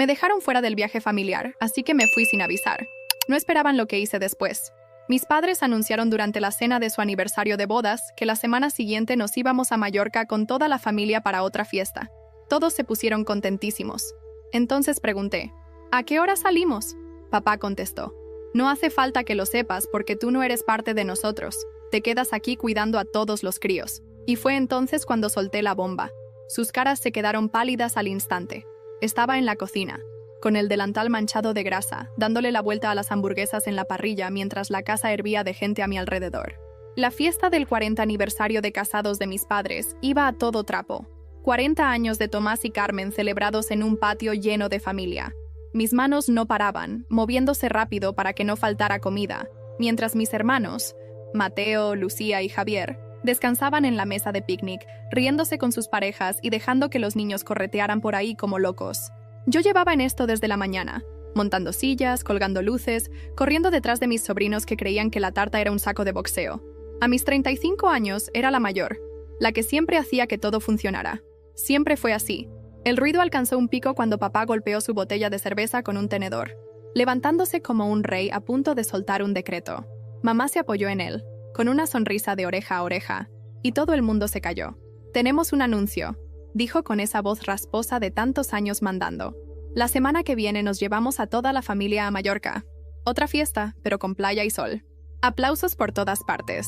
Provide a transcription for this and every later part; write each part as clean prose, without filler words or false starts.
Me dejaron fuera del viaje familiar, así que me fui sin avisar. No esperaban lo que hice después. Mis padres anunciaron durante la cena de su aniversario de bodas que la semana siguiente nos íbamos a Mallorca con toda la familia para otra fiesta. Todos se pusieron contentísimos. Entonces pregunté, ¿a qué hora salimos? Papá contestó, no hace falta que lo sepas porque tú no eres parte de nosotros. Te quedas aquí cuidando a todos los críos. Y fue entonces cuando solté la bomba. Sus caras se quedaron pálidas al instante. Estaba en la cocina, con el delantal manchado de grasa, dándole la vuelta a las hamburguesas en la parrilla mientras la casa hervía de gente a mi alrededor. La fiesta del 40 aniversario de casados de mis padres iba a todo trapo. 40 años de Tomás y Carmen celebrados en un patio lleno de familia. Mis manos no paraban, moviéndose rápido para que no faltara comida, mientras mis hermanos, Mateo, Lucía y Javier, descansaban en la mesa de picnic, riéndose con sus parejas y dejando que los niños corretearan por ahí como locos. Yo llevaba en esto desde la mañana, montando sillas, colgando luces, corriendo detrás de mis sobrinos que creían que la tarta era un saco de boxeo. A mis 35 años era la mayor, la que siempre hacía que todo funcionara. Siempre fue así. El ruido alcanzó un pico cuando papá golpeó su botella de cerveza con un tenedor, levantándose como un rey a punto de soltar un decreto. Mamá se apoyó en él, con una sonrisa de oreja a oreja, y todo el mundo se calló. «Tenemos un anuncio», dijo con esa voz rasposa de tantos años mandando. «La semana que viene nos llevamos a toda la familia a Mallorca. Otra fiesta, pero con playa y sol». Aplausos por todas partes.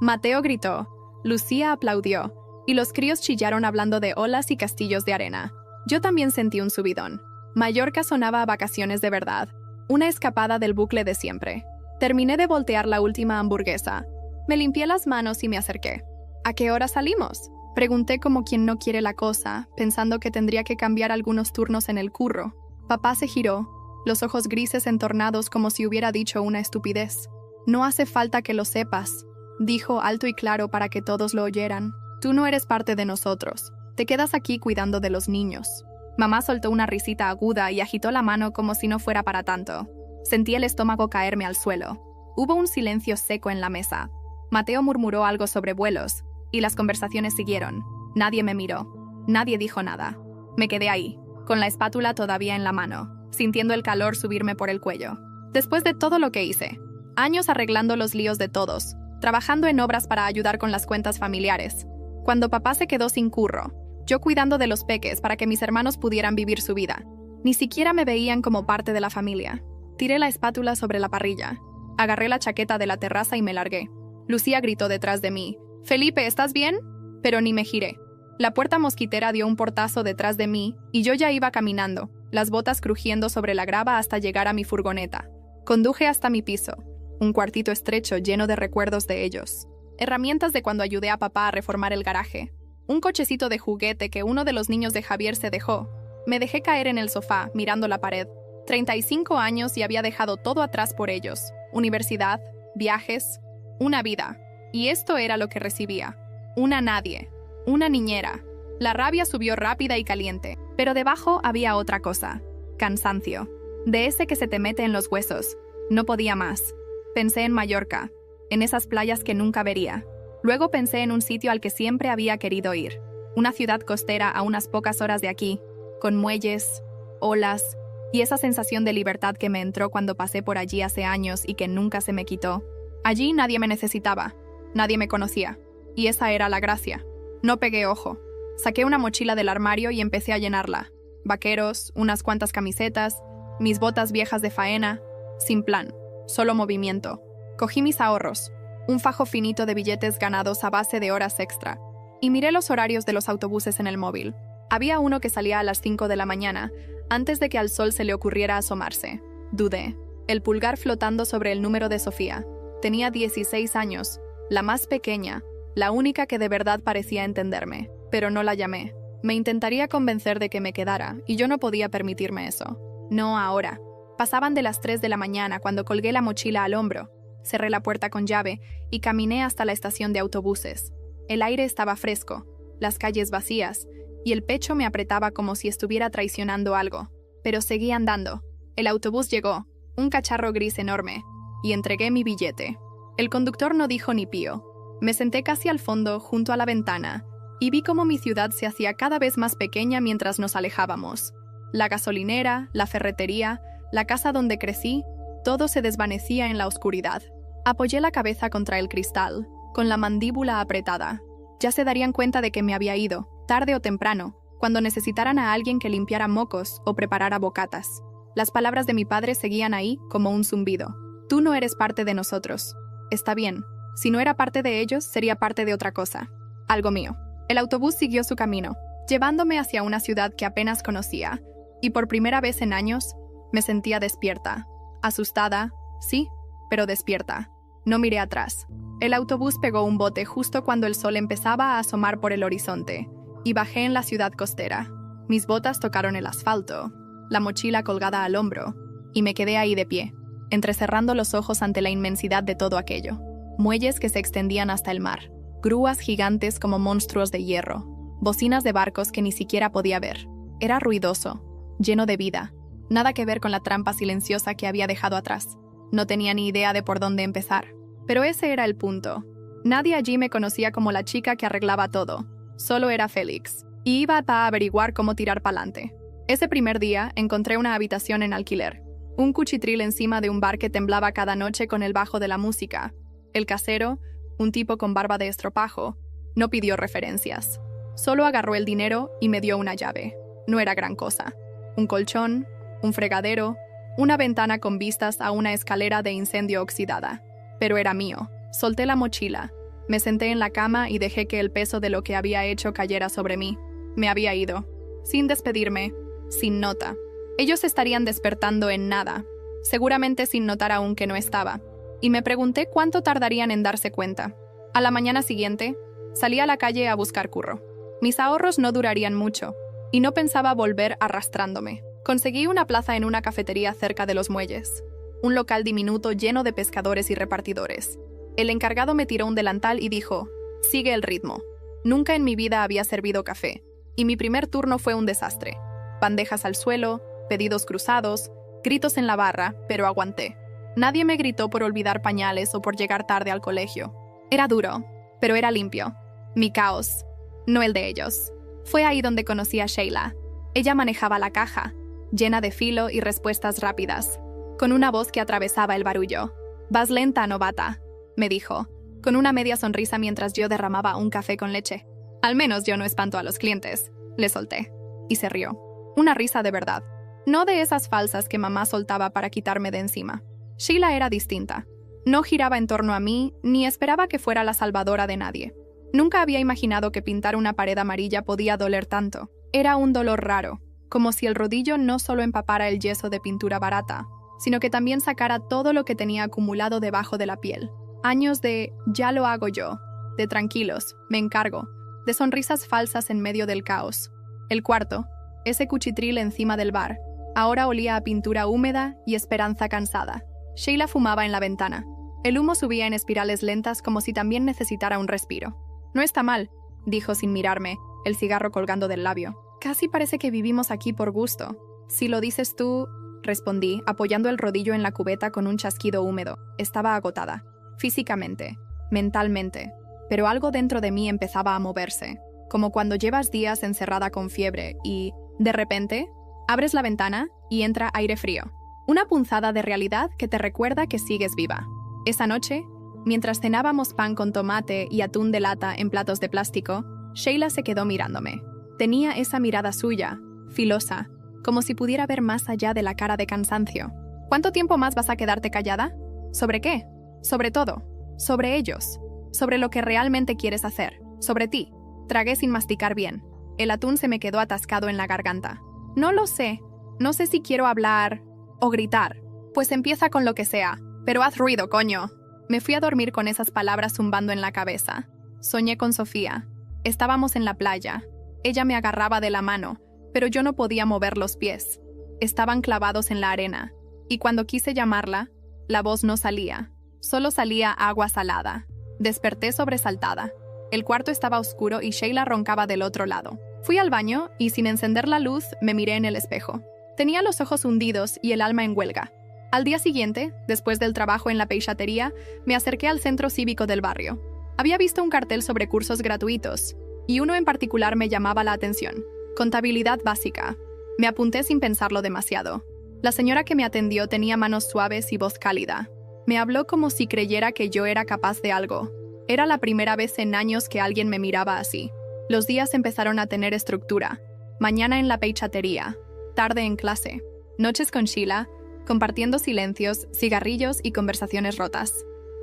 Mateo gritó, Lucía aplaudió, y los críos chillaron hablando de olas y castillos de arena. Yo también sentí un subidón. Mallorca sonaba a vacaciones de verdad, una escapada del bucle de siempre. Terminé de voltear la última hamburguesa. Me limpié las manos y me acerqué. «¿A qué hora salimos?», pregunté como quien no quiere la cosa, pensando que tendría que cambiar algunos turnos en el curro. Papá se giró, los ojos grises entornados como si hubiera dicho una estupidez. «No hace falta que lo sepas», dijo alto y claro para que todos lo oyeran. «Tú no eres parte de nosotros. Te quedas aquí cuidando de los niños». Mamá soltó una risita aguda y agitó la mano como si no fuera para tanto. Sentí el estómago caerme al suelo. Hubo un silencio seco en la mesa. Mateo murmuró algo sobre vuelos, y las conversaciones siguieron. Nadie me miró. Nadie dijo nada. Me quedé ahí, con la espátula todavía en la mano, sintiendo el calor subirme por el cuello. Después de todo lo que hice, años arreglando los líos de todos, trabajando en obras para ayudar con las cuentas familiares, cuando papá se quedó sin curro, yo cuidando de los peques para que mis hermanos pudieran vivir su vida. Ni siquiera me veían como parte de la familia. Tiré la espátula sobre la parrilla. Agarré la chaqueta de la terraza y me largué. Lucía gritó detrás de mí, «Felipe, ¿estás bien?», pero ni me giré. La puerta mosquitera dio un portazo detrás de mí y yo ya iba caminando, las botas crujiendo sobre la grava hasta llegar a mi furgoneta. Conduje hasta mi piso, un cuartito estrecho lleno de recuerdos de ellos. Herramientas de cuando ayudé a papá a reformar el garaje. Un cochecito de juguete que uno de los niños de Javier se dejó. Me dejé caer en el sofá, mirando la pared. 35 años y había dejado todo atrás por ellos. Universidad, viajes, una vida. Y esto era lo que recibía. Una nadie. Una niñera. La rabia subió rápida y caliente, pero debajo había otra cosa. Cansancio. De ese que se te mete en los huesos. No podía más. Pensé en Mallorca, en esas playas que nunca vería. Luego pensé en un sitio al que siempre había querido ir. Una ciudad costera a unas pocas horas de aquí, con muelles, olas, y esa sensación de libertad que me entró cuando pasé por allí hace años y que nunca se me quitó. Allí nadie me necesitaba, nadie me conocía, y esa era la gracia. No pegué ojo. Saqué una mochila del armario y empecé a llenarla. Vaqueros, unas cuantas camisetas, mis botas viejas de faena, sin plan, solo movimiento. Cogí mis ahorros, un fajo finito de billetes ganados a base de horas extra, y miré los horarios de los autobuses en el móvil. Había uno que salía a las 5 de la mañana, antes de que al sol se le ocurriera asomarse. Dudé, el pulgar flotando sobre el número de Sofía. Tenía 16 años, la más pequeña, la única que de verdad parecía entenderme, pero no la llamé. Me intentaría convencer de que me quedara, y yo no podía permitirme eso. No ahora. Pasaban de las 3 de la mañana cuando colgué la mochila al hombro, cerré la puerta con llave y caminé hasta la estación de autobuses. El aire estaba fresco, las calles vacías, y el pecho me apretaba como si estuviera traicionando algo. Pero seguí andando. El autobús llegó, un cacharro gris enorme, y entregué mi billete. El conductor no dijo ni pío. Me senté casi al fondo, junto a la ventana, y vi cómo mi ciudad se hacía cada vez más pequeña mientras nos alejábamos. La gasolinera, la ferretería, la casa donde crecí, todo se desvanecía en la oscuridad. Apoyé la cabeza contra el cristal, con la mandíbula apretada. Ya se darían cuenta de que me había ido, tarde o temprano, cuando necesitaran a alguien que limpiara mocos o preparara bocatas. Las palabras de mi padre seguían ahí como un zumbido. Tú no eres parte de nosotros. Está bien. Si no era parte de ellos, sería parte de otra cosa. Algo mío. El autobús siguió su camino, llevándome hacia una ciudad que apenas conocía, y por primera vez en años, me sentía despierta. Asustada, sí, pero despierta. No miré atrás. El autobús pegó un bote justo cuando el sol empezaba a asomar por el horizonte, y bajé en la ciudad costera. Mis botas tocaron el asfalto, la mochila colgada al hombro, y me quedé ahí de pie, entrecerrando los ojos ante la inmensidad de todo aquello. Muelles que se extendían hasta el mar, grúas gigantes como monstruos de hierro, bocinas de barcos que ni siquiera podía ver. Era ruidoso, lleno de vida, nada que ver con la trampa silenciosa que había dejado atrás. No tenía ni idea de por dónde empezar. Pero ese era el punto. Nadie allí me conocía como la chica que arreglaba todo. Solo era Félix, y iba a averiguar cómo tirar pa'lante. Ese primer día encontré una habitación en alquiler, un cuchitril encima de un bar que temblaba cada noche con el bajo de la música. El casero, un tipo con barba de estropajo, no pidió referencias. Solo agarró el dinero y me dio una llave. No era gran cosa. Un colchón, un fregadero, una ventana con vistas a una escalera de incendio oxidada. Pero era mío. Solté la mochila. Me senté en la cama y dejé que el peso de lo que había hecho cayera sobre mí. Me había ido. Sin despedirme. Sin nota. Ellos estarían despertando en nada. Seguramente sin notar aún que no estaba. Y me pregunté cuánto tardarían en darse cuenta. A la mañana siguiente, salí a la calle a buscar curro. Mis ahorros no durarían mucho, y no pensaba volver arrastrándome. Conseguí una plaza en una cafetería cerca de los muelles. Un local diminuto lleno de pescadores y repartidores. El encargado me tiró un delantal y dijo, «Sigue el ritmo». Nunca en mi vida había servido café, y mi primer turno fue un desastre. Bandejas al suelo, pedidos cruzados, gritos en la barra, pero aguanté. Nadie me gritó por olvidar pañales o por llegar tarde al colegio. Era duro, pero era limpio. Mi caos, no el de ellos. Fue ahí donde conocí a Sheila. Ella manejaba la caja, llena de filo y respuestas rápidas, con una voz que atravesaba el barullo. «Vas lenta, novata», me dijo, con una media sonrisa mientras yo derramaba un café con leche. «Al menos yo no espanto a los clientes», le solté. Y se rió. Una risa de verdad. No de esas falsas que mamá soltaba para quitarme de encima. Sheila era distinta. No giraba en torno a mí, ni esperaba que fuera la salvadora de nadie. Nunca había imaginado que pintar una pared amarilla podía doler tanto. Era un dolor raro, como si el rodillo no solo empapara el yeso de pintura barata, sino que también sacara todo lo que tenía acumulado debajo de la piel. Años de «ya lo hago yo», de «tranquilos, me encargo», de sonrisas falsas en medio del caos. El cuarto, ese cuchitril encima del bar, ahora olía a pintura húmeda y esperanza cansada. Sheila fumaba en la ventana. El humo subía en espirales lentas como si también necesitara un respiro. «No está mal», dijo sin mirarme, el cigarro colgando del labio. «Casi parece que vivimos aquí por gusto». «Si lo dices tú», respondí, apoyando el rodillo en la cubeta con un chasquido húmedo. Estaba agotada. Físicamente, mentalmente. Pero algo dentro de mí empezaba a moverse. Como cuando llevas días encerrada con fiebre y, de repente, abres la ventana y entra aire frío. Una punzada de realidad que te recuerda que sigues viva. Esa noche, mientras cenábamos pan con tomate y atún de lata en platos de plástico, Sheila se quedó mirándome. Tenía esa mirada suya, filosa, como si pudiera ver más allá de la cara de cansancio. «¿Cuánto tiempo más vas a quedarte callada? ¿Sobre qué? Sobre todo. Sobre ellos. Sobre lo que realmente quieres hacer. Sobre ti». Tragué sin masticar bien. El atún se me quedó atascado en la garganta. «No lo sé. No sé si quiero hablar o gritar. Pues empieza con lo que sea. Pero haz ruido, coño». Me fui a dormir con esas palabras zumbando en la cabeza. Soñé con Sofía. Estábamos en la playa. Ella me agarraba de la mano, pero yo no podía mover los pies. Estaban clavados en la arena. Y cuando quise llamarla, la voz no salía. Solo salía agua salada. Desperté sobresaltada. El cuarto estaba oscuro y Sheila roncaba del otro lado. Fui al baño y, sin encender la luz, me miré en el espejo. Tenía los ojos hundidos y el alma en huelga. Al día siguiente, después del trabajo en la peixatería, me acerqué al centro cívico del barrio. Había visto un cartel sobre cursos gratuitos, y uno en particular me llamaba la atención. Contabilidad básica. Me apunté sin pensarlo demasiado. La señora que me atendió tenía manos suaves y voz cálida. Me habló como si creyera que yo era capaz de algo. Era la primera vez en años que alguien me miraba así. Los días empezaron a tener estructura. Mañana en la peichatería, tarde en clase, noches con Sheila, compartiendo silencios, cigarrillos y conversaciones rotas.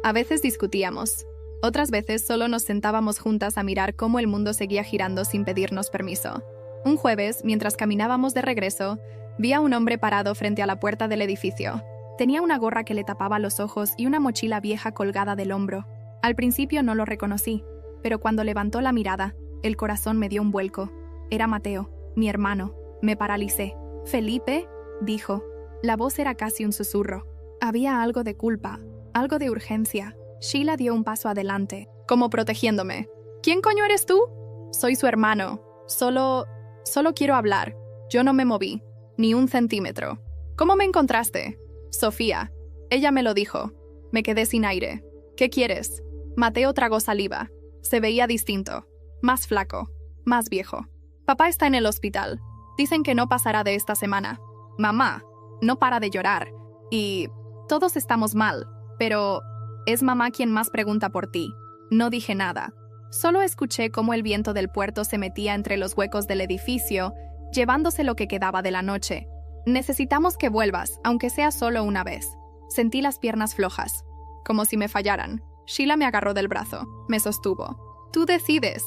A veces discutíamos. Otras veces solo nos sentábamos juntas a mirar cómo el mundo seguía girando sin pedirnos permiso. Un jueves, mientras caminábamos de regreso, vi a un hombre parado frente a la puerta del edificio. Tenía una gorra que le tapaba los ojos y una mochila vieja colgada del hombro. Al principio no lo reconocí, pero cuando levantó la mirada, el corazón me dio un vuelco. Era Mateo, mi hermano. Me paralicé. «¿Felipe?», dijo. La voz era casi un susurro. Había algo de culpa, algo de urgencia. Sheila dio un paso adelante, como protegiéndome. «¿Quién coño eres tú?» «Soy su hermano. Solo quiero hablar». Yo no me moví, ni un centímetro. «¿Cómo me encontraste?» «Sofía». Ella me lo dijo. Me quedé sin aire. «¿Qué quieres?» Mateo tragó saliva. Se veía distinto. Más flaco. Más viejo. «Papá está en el hospital. Dicen que no pasará de esta semana. Mamá no para de llorar. Y todos estamos mal. Pero es mamá quien más pregunta por ti». No dije nada. Solo escuché cómo el viento del puerto se metía entre los huecos del edificio, llevándose lo que quedaba de la noche. «Necesitamos que vuelvas, aunque sea solo una vez». Sentí las piernas flojas, como si me fallaran. Sheila me agarró del brazo, me sostuvo. «Tú decides»,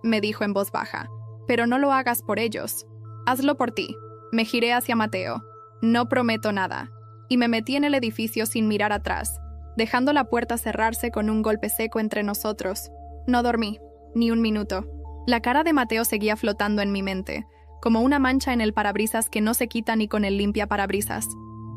me dijo en voz baja, «pero no lo hagas por ellos. Hazlo por ti». Me giré hacia Mateo. «No prometo nada». Y me metí en el edificio sin mirar atrás, dejando la puerta cerrarse con un golpe seco entre nosotros. No dormí, ni un minuto. La cara de Mateo seguía flotando en mi mente, como una mancha en el parabrisas que no se quita ni con el limpia parabrisas.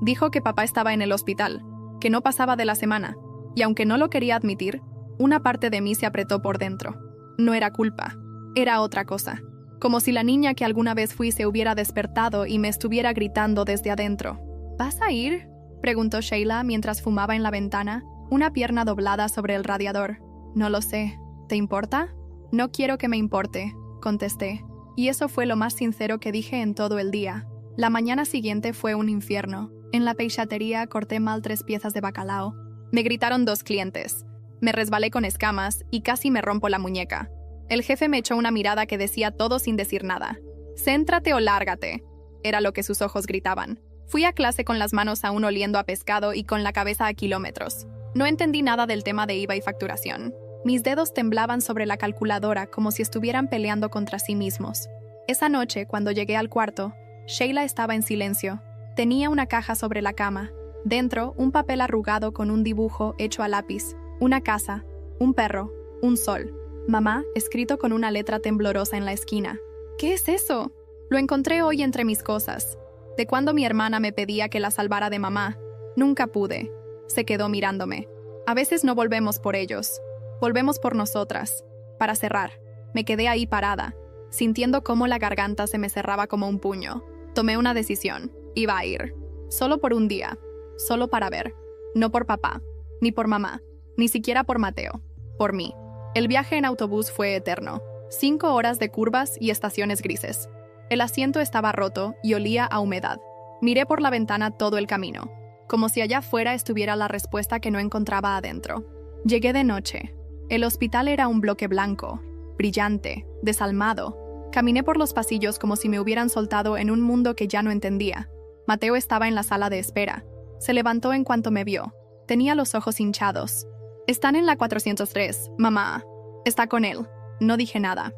Dijo que papá estaba en el hospital, que no pasaba de la semana, y aunque no lo quería admitir, una parte de mí se apretó por dentro. No era culpa, era otra cosa. Como si la niña que alguna vez fui se hubiera despertado y me estuviera gritando desde adentro. «¿Vas a ir?», preguntó Sheila mientras fumaba en la ventana, una pierna doblada sobre el radiador. «No lo sé. ¿Te importa?» «No quiero que me importe», contesté. Y eso fue lo más sincero que dije en todo el día. La mañana siguiente fue un infierno. En la peixatería corté mal 3 piezas de bacalao. Me gritaron 2 clientes. Me resbalé con escamas y casi me rompo la muñeca. El jefe me echó una mirada que decía todo sin decir nada. «Céntrate o lárgate», era lo que sus ojos gritaban. Fui a clase con las manos aún oliendo a pescado y con la cabeza a kilómetros. No entendí nada del tema de IVA y facturación. Mis dedos temblaban sobre la calculadora como si estuvieran peleando contra sí mismos. Esa noche, cuando llegué al cuarto, Sheila estaba en silencio. Tenía una caja sobre la cama. Dentro, un papel arrugado con un dibujo hecho a lápiz, una casa, un perro, un sol. «Mamá», escrito con una letra temblorosa en la esquina. «¿Qué es eso?» Lo encontré hoy entre mis cosas. De cuando mi hermana me pedía que la salvara de mamá. Nunca pude. Se quedó mirándome. A veces no volvemos por ellos. Volvemos por nosotras. Para cerrar, me quedé ahí parada, sintiendo cómo la garganta se me cerraba como un puño. Tomé una decisión. Iba a ir. Solo por un día. Solo para ver. No por papá. Ni por mamá. Ni siquiera por Mateo. Por mí. El viaje en autobús fue eterno. 5 horas de curvas y estaciones grises. El asiento estaba roto y olía a humedad. Miré por la ventana todo el camino, como si allá afuera estuviera la respuesta que no encontraba adentro. Llegué de noche. El hospital era un bloque blanco, brillante, desalmado. Caminé por los pasillos como si me hubieran soltado en un mundo que ya no entendía. Mateo estaba en la sala de espera. Se levantó en cuanto me vio. Tenía los ojos hinchados. «Están en la 403, mamá. Está con él». No dije nada.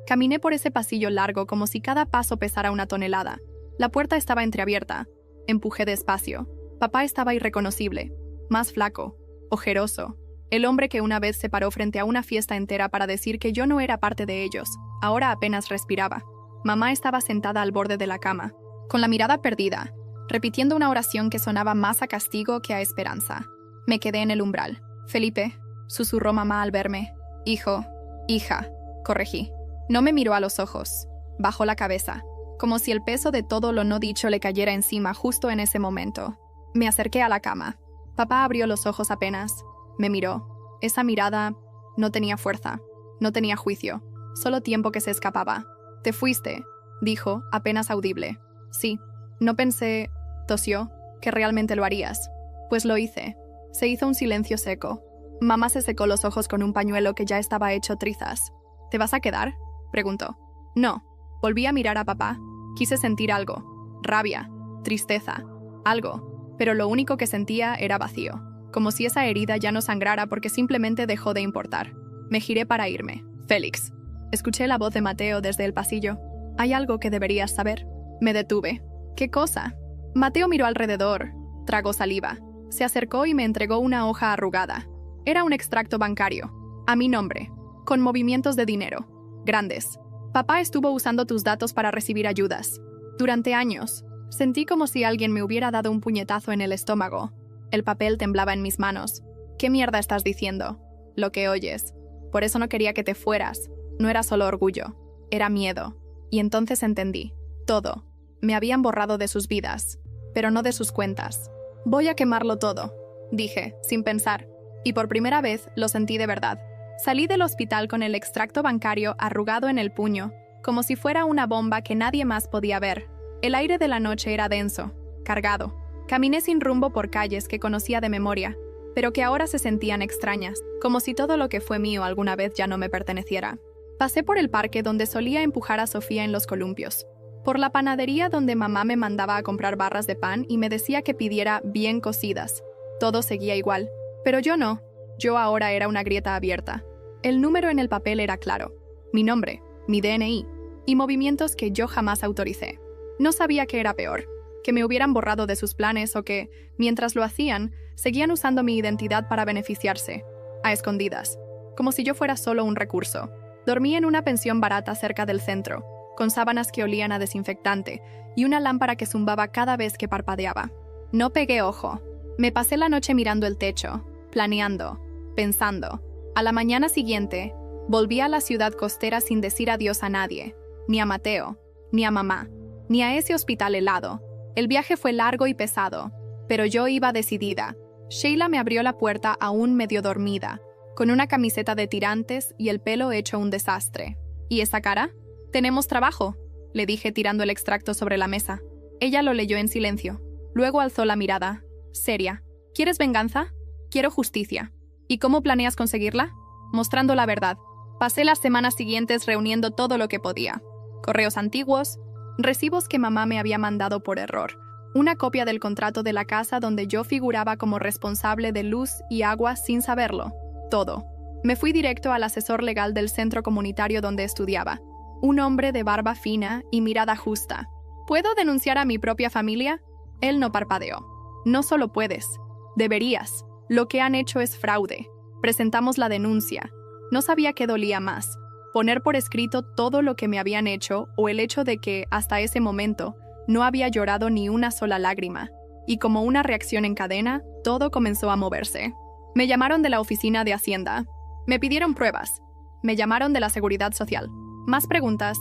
Caminé por ese pasillo largo como si cada paso pesara una tonelada. La puerta estaba entreabierta. Empujé despacio. Papá estaba irreconocible. Más flaco. Ojeroso. El hombre que una vez se paró frente a una fiesta entera para decir que yo no era parte de ellos. Ahora apenas respiraba. Mamá estaba sentada al borde de la cama, con la mirada perdida, repitiendo una oración que sonaba más a castigo que a esperanza. Me quedé en el umbral. «Felipe», susurró mamá al verme. «Hijo». «Hija», corregí. No me miró a los ojos. Bajó la cabeza, como si el peso de todo lo no dicho le cayera encima justo en ese momento. Me acerqué a la cama. Papá abrió los ojos apenas. Me miró. Esa mirada no tenía fuerza, no tenía juicio, solo tiempo que se escapaba. «Te fuiste», dijo, apenas audible. Sí, no pensé, tosió, que realmente lo harías. Pues lo hice. Se hizo un silencio seco. Mamá se secó los ojos con un pañuelo que ya estaba hecho trizas. ¿Te vas a quedar?, preguntó. No. Volví a mirar a papá. Quise sentir algo. Rabia. Tristeza. Algo. Pero lo único que sentía era vacío. Como si esa herida ya no sangrara porque simplemente dejó de importar. Me giré para irme. Félix. Escuché la voz de Mateo desde el pasillo. Hay algo que deberías saber. Me detuve. ¿Qué cosa? Mateo miró alrededor. Tragó saliva. Se acercó y me entregó una hoja arrugada. Era un extracto bancario. A mi nombre. Con movimientos de dinero. Grandes. Papá estuvo usando tus datos para recibir ayudas. Durante años. Sentí como si alguien me hubiera dado un puñetazo en el estómago. El papel temblaba en mis manos. ¿Qué mierda estás diciendo? Lo que oyes. Por eso no quería que te fueras. No era solo orgullo. Era miedo. Y entonces entendí. Todo. Me habían borrado de sus vidas. Pero no de sus cuentas. Voy a quemarlo todo, dije, sin pensar. Y por primera vez lo sentí de verdad. Salí del hospital con el extracto bancario arrugado en el puño, como si fuera una bomba que nadie más podía ver. El aire de la noche era denso, cargado. Caminé sin rumbo por calles que conocía de memoria, pero que ahora se sentían extrañas, como si todo lo que fue mío alguna vez ya no me perteneciera. Pasé por el parque donde solía empujar a Sofía en los columpios. Por la panadería donde mamá me mandaba a comprar barras de pan y me decía que pidiera bien cocidas. Todo seguía igual, pero yo no. Yo ahora era una grieta abierta. El número en el papel era claro. Mi nombre, mi DNI, y movimientos que yo jamás autoricé. No sabía qué era peor, que me hubieran borrado de sus planes o que, mientras lo hacían, seguían usando mi identidad para beneficiarse, a escondidas, como si yo fuera solo un recurso. Dormí en una pensión barata cerca del centro, con sábanas que olían a desinfectante y una lámpara que zumbaba cada vez que parpadeaba. No pegué ojo. Me pasé la noche mirando el techo, planeando, pensando. A la mañana siguiente, volví a la ciudad costera sin decir adiós a nadie, ni a Mateo, ni a mamá, ni a ese hospital helado. El viaje fue largo y pesado, pero yo iba decidida. Sheila me abrió la puerta aún medio dormida, con una camiseta de tirantes y el pelo hecho un desastre. ¿Y esa cara? «Tenemos trabajo», le dije tirando el extracto sobre la mesa. Ella lo leyó en silencio. Luego alzó la mirada, seria. ¿Quieres venganza? Quiero justicia. ¿Y cómo planeas conseguirla? Mostrando la verdad. Pasé las semanas siguientes reuniendo todo lo que podía. Correos antiguos, recibos que mamá me había mandado por error, una copia del contrato de la casa donde yo figuraba como responsable de luz y agua sin saberlo. Todo. Me fui directo al asesor legal del centro comunitario donde estudiaba. Un hombre de barba fina y mirada justa. ¿Puedo denunciar a mi propia familia? Él no parpadeó. No solo puedes. Deberías. Lo que han hecho es fraude. Presentamos la denuncia. No sabía qué dolía más. Poner por escrito todo lo que me habían hecho o el hecho de que, hasta ese momento, no había llorado ni una sola lágrima. Y como una reacción en cadena, todo comenzó a moverse. Me llamaron de la oficina de Hacienda. Me pidieron pruebas. Me llamaron de la Seguridad Social. Más preguntas,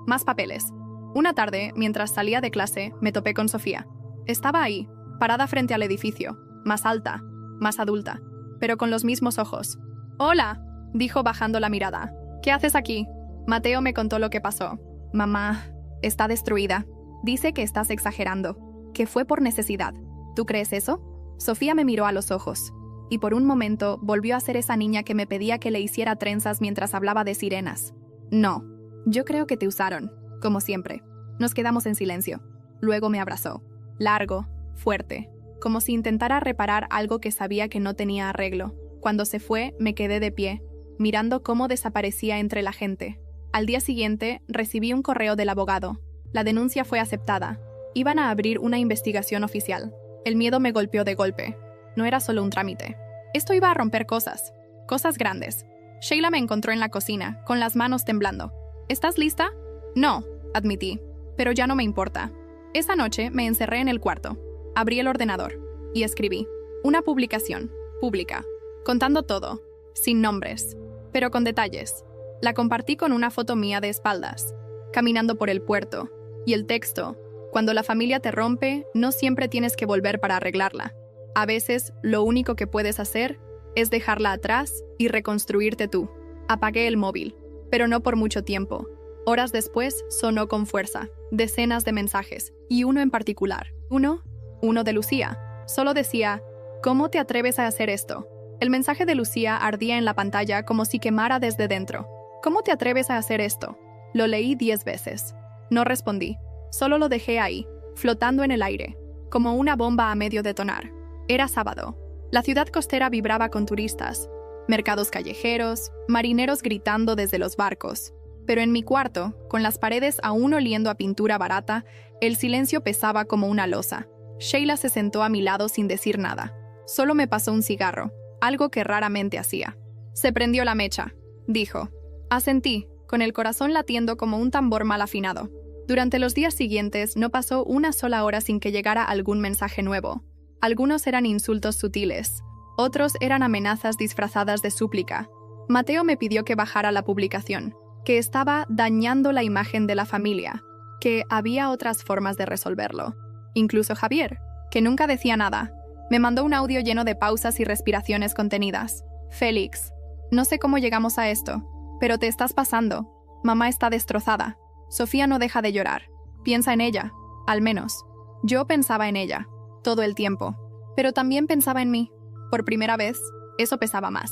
más papeles. Una tarde, mientras salía de clase, me topé con Sofía. Estaba ahí, parada frente al edificio, más alta, más adulta, pero con los mismos ojos. «Hola», dijo bajando la mirada. «¿Qué haces aquí?» Mateo me contó lo que pasó. «Mamá, está destruida. Dice que estás exagerando, que fue por necesidad. ¿Tú crees eso?» Sofía me miró a los ojos, y por un momento volvió a ser esa niña que me pedía que le hiciera trenzas mientras hablaba de sirenas. «No. Yo creo que te usaron, como siempre». Nos quedamos en silencio. Luego me abrazó. Largo, fuerte, como si intentara reparar algo que sabía que no tenía arreglo. Cuando se fue, me quedé de pie, mirando cómo desaparecía entre la gente. Al día siguiente, recibí un correo del abogado. La denuncia fue aceptada. Iban a abrir una investigación oficial. El miedo me golpeó de golpe. No era solo un trámite. Esto iba a romper cosas. Cosas grandes. Sheila me encontró en la cocina, con las manos temblando. «¿Estás lista?» «No», admití, «pero ya no me importa». Esa noche me encerré en el cuarto, abrí el ordenador y escribí una publicación, pública, contando todo, sin nombres, pero con detalles. La compartí con una foto mía de espaldas, caminando por el puerto, y el texto: «Cuando la familia te rompe, no siempre tienes que volver para arreglarla. A veces, lo único que puedes hacer es dejarla atrás y reconstruirte tú». Apagué el móvil, pero no por mucho tiempo. Horas después, sonó con fuerza. Decenas de mensajes, y uno en particular. Uno de Lucía. Solo decía, ¿cómo te atreves a hacer esto? El mensaje de Lucía ardía en la pantalla como si quemara desde dentro. ¿Cómo te atreves a hacer esto? Lo leí 10 veces. No respondí. Solo lo dejé ahí, flotando en el aire, como una bomba a medio detonar. Era sábado. La ciudad costera vibraba con turistas, mercados callejeros, marineros gritando desde los barcos. Pero en mi cuarto, con las paredes aún oliendo a pintura barata, el silencio pesaba como una losa. Sheila se sentó a mi lado sin decir nada. Solo me pasó un cigarro, algo que raramente hacía. Se prendió la mecha, dijo. Asentí, con el corazón latiendo como un tambor mal afinado. Durante los días siguientes no pasó una sola hora sin que llegara algún mensaje nuevo. Algunos eran insultos sutiles, otros eran amenazas disfrazadas de súplica. Mateo me pidió que bajara la publicación, que estaba dañando la imagen de la familia, que había otras formas de resolverlo. Incluso Javier, que nunca decía nada, me mandó un audio lleno de pausas y respiraciones contenidas. Félix, no sé cómo llegamos a esto, pero te estás pasando. Mamá está destrozada. Sofía no deja de llorar. Piensa en ella, al menos. Yo pensaba en ella, todo el tiempo, pero también pensaba en mí. Por primera vez, eso pesaba más.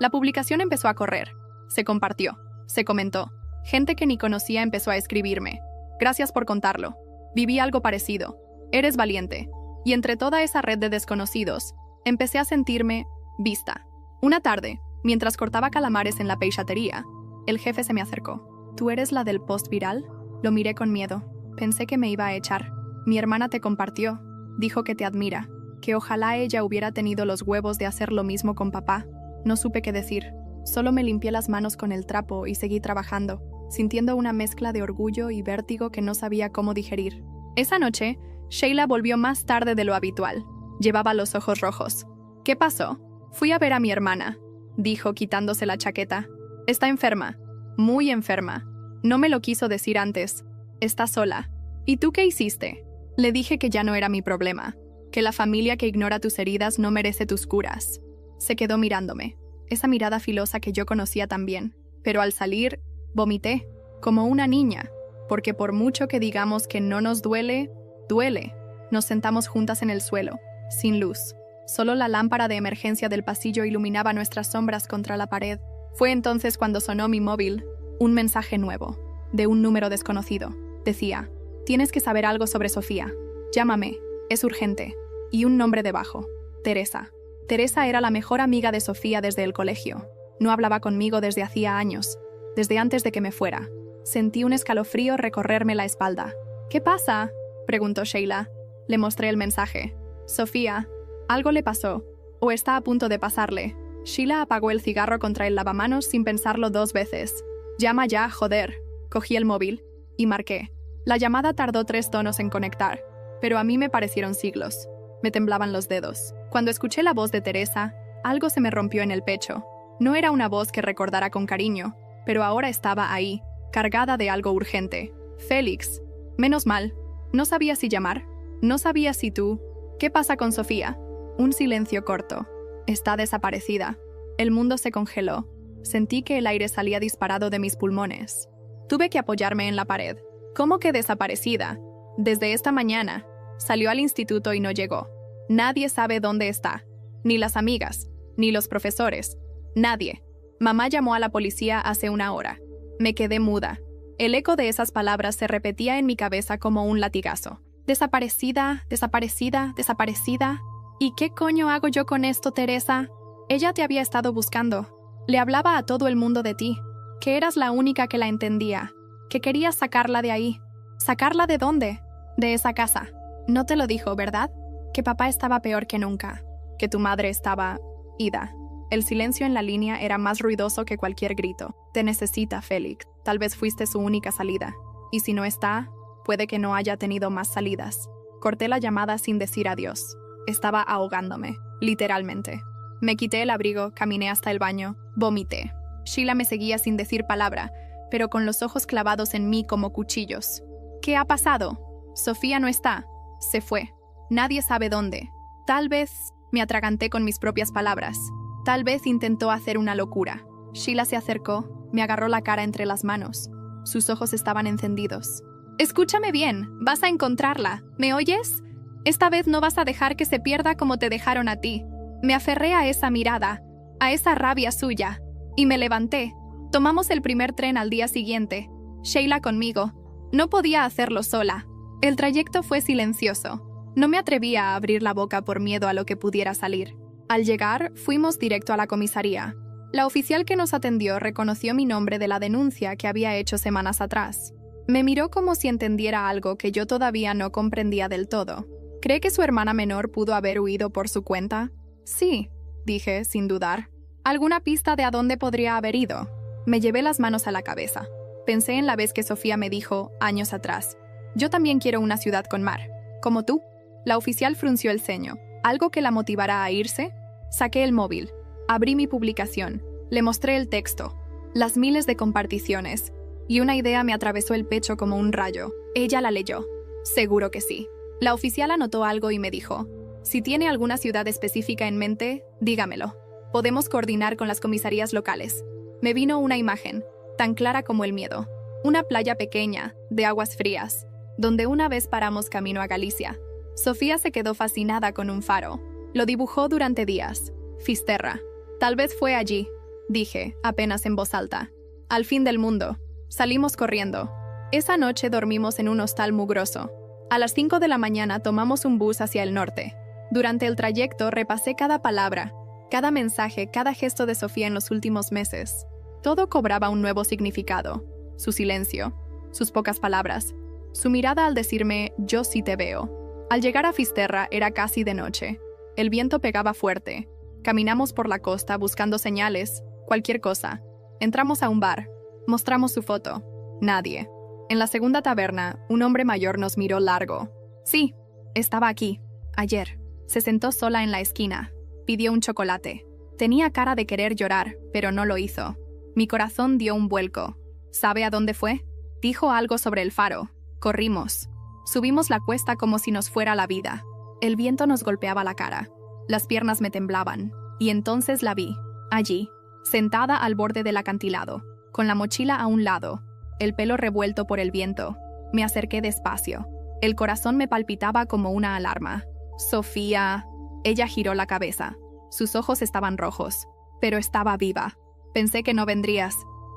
La publicación empezó a correr. Se compartió. Se comentó. Gente que ni conocía empezó a escribirme. Gracias por contarlo. Viví algo parecido. Eres valiente. Y entre toda esa red de desconocidos, empecé a sentirme vista. Una tarde, mientras cortaba calamares en la peixatería, el jefe se me acercó. ¿Tú eres la del post viral? Lo miré con miedo. Pensé que me iba a echar. Mi hermana te compartió. Dijo que te admira. Que ojalá ella hubiera tenido los huevos de hacer lo mismo con papá. No supe qué decir. Solo me limpié las manos con el trapo y seguí trabajando, sintiendo una mezcla de orgullo y vértigo que no sabía cómo digerir. Esa noche, Sheila volvió más tarde de lo habitual. Llevaba los ojos rojos. ¿Qué pasó? Fui a ver a mi hermana, dijo quitándose la chaqueta. Está enferma. Muy enferma. No me lo quiso decir antes. Está sola. ¿Y tú qué hiciste? Le dije que ya no era mi problema, que la familia que ignora tus heridas no merece tus curas. Se quedó mirándome, esa mirada filosa que yo conocía también, pero al salir, vomité, como una niña, porque por mucho que digamos que no nos duele, duele. Nos sentamos juntas en el suelo, sin luz. Solo la lámpara de emergencia del pasillo iluminaba nuestras sombras contra la pared. Fue entonces cuando sonó mi móvil, un mensaje nuevo, de un número desconocido. Decía, tienes que saber algo sobre Sofía. Llámame, es urgente. Y un nombre debajo, Teresa. Teresa era la mejor amiga de Sofía desde el colegio. No hablaba conmigo desde hacía años, desde antes de que me fuera. Sentí un escalofrío recorrerme la espalda. ¿Qué pasa?, preguntó Sheila. Le mostré el mensaje. Sofía, algo le pasó, o está a punto de pasarle. Sheila apagó el cigarro contra el lavamanos sin pensarlo 2 veces. Llama ya, joder. Cogí el móvil y marqué. La llamada tardó 3 tonos en conectar, pero a mí me parecieron siglos. Me temblaban los dedos. Cuando escuché la voz de Teresa, algo se me rompió en el pecho. No era una voz que recordara con cariño, pero ahora estaba ahí, cargada de algo urgente. Félix. Menos mal. No sabía si llamar. No sabía si tú. ¿Qué pasa con Sofía? Un silencio corto. Está desaparecida. El mundo se congeló. Sentí que el aire salía disparado de mis pulmones. Tuve que apoyarme en la pared. ¿Cómo que desaparecida? Desde esta mañana. Salió al instituto y no llegó. Nadie sabe dónde está. Ni las amigas, ni los profesores. Nadie. Mamá llamó a la policía hace 1 hora. Me quedé muda. El eco de esas palabras se repetía en mi cabeza como un latigazo. Desaparecida, desaparecida, desaparecida. ¿Y qué coño hago yo con esto, Teresa? Ella te había estado buscando. Le hablaba a todo el mundo de ti. Que eras la única que la entendía. Que querías sacarla de ahí. ¿Sacarla de dónde? De esa casa. No te lo dijo, ¿verdad? Que papá estaba peor que nunca. Que tu madre estaba ida. El silencio en la línea era más ruidoso que cualquier grito. Te necesita, Félix. Tal vez fuiste su única salida. Y si no está, puede que no haya tenido más salidas. Corté la llamada sin decir adiós. Estaba ahogándome, literalmente. Me quité el abrigo, caminé hasta el baño, vomité. Sheila me seguía sin decir palabra, pero con los ojos clavados en mí como cuchillos. ¿Qué ha pasado? Sofía no está. Se fue. Nadie sabe dónde. Tal vez me atraganté con mis propias palabras. Tal vez intentó hacer una locura. Sheila se acercó, me agarró la cara entre las manos. Sus ojos estaban encendidos. Escúchame bien, vas a encontrarla. ¿Me oyes? Esta vez no vas a dejar que se pierda como te dejaron a ti. Me aferré a esa mirada, a esa rabia suya, y me levanté. Tomamos el primer tren al día siguiente. Sheila conmigo. No podía hacerlo sola. El trayecto fue silencioso. No me atrevía a abrir la boca por miedo a lo que pudiera salir. Al llegar, fuimos directo a la comisaría. La oficial que nos atendió reconoció mi nombre de la denuncia que había hecho semanas atrás. Me miró como si entendiera algo que yo todavía no comprendía del todo. ¿Cree que su hermana menor pudo haber huido por su cuenta? Sí, dije, sin dudar. ¿Alguna pista de a dónde podría haber ido? Me llevé las manos a la cabeza. Pensé en la vez que Sofía me dijo, años atrás, yo también quiero una ciudad con mar. ¿Como tú? La oficial frunció el ceño. ¿Algo que la motivara a irse? Saqué el móvil. Abrí mi publicación. Le mostré el texto. Las miles de comparticiones. Y una idea me atravesó el pecho como un rayo. Ella la leyó. Seguro que sí. La oficial anotó algo y me dijo, si tiene alguna ciudad específica en mente, dígamelo. Podemos coordinar con las comisarías locales. Me vino una imagen, tan clara como el miedo. Una playa pequeña, de aguas frías, donde una vez paramos camino a Galicia. Sofía se quedó fascinada con un faro. Lo dibujó durante días. Fisterra. Tal vez fue allí, dije, apenas en voz alta. Al fin del mundo. Salimos corriendo. Esa noche dormimos en un hostal mugroso. A las 5 de la mañana tomamos un bus hacia el norte. Durante el trayecto repasé cada palabra, cada mensaje, cada gesto de Sofía en los últimos meses. Todo cobraba un nuevo significado. Su silencio, sus pocas palabras, su mirada al decirme «yo sí te veo». Al llegar a Fisterra era casi de noche. El viento pegaba fuerte. Caminamos por la costa buscando señales, cualquier cosa. Entramos a un bar. Mostramos su foto. Nadie. En la segunda taberna, un hombre mayor nos miró largo. Sí, estaba aquí. Ayer. Se sentó sola en la esquina. Pidió un chocolate. Tenía cara de querer llorar, pero no lo hizo. Mi corazón dio un vuelco. ¿Sabe a dónde fue? Dijo algo sobre el faro. Corrimos. Subimos la cuesta como si nos fuera la vida. El viento nos golpeaba la cara. Las piernas me temblaban. Y entonces la vi. Allí, sentada al borde del acantilado, con la mochila a un lado, el pelo revuelto por el viento. Me acerqué despacio. El corazón me palpitaba como una alarma. Sofía. Ella giró la cabeza. Sus ojos estaban rojos, pero estaba viva. Pensé que no vendrías.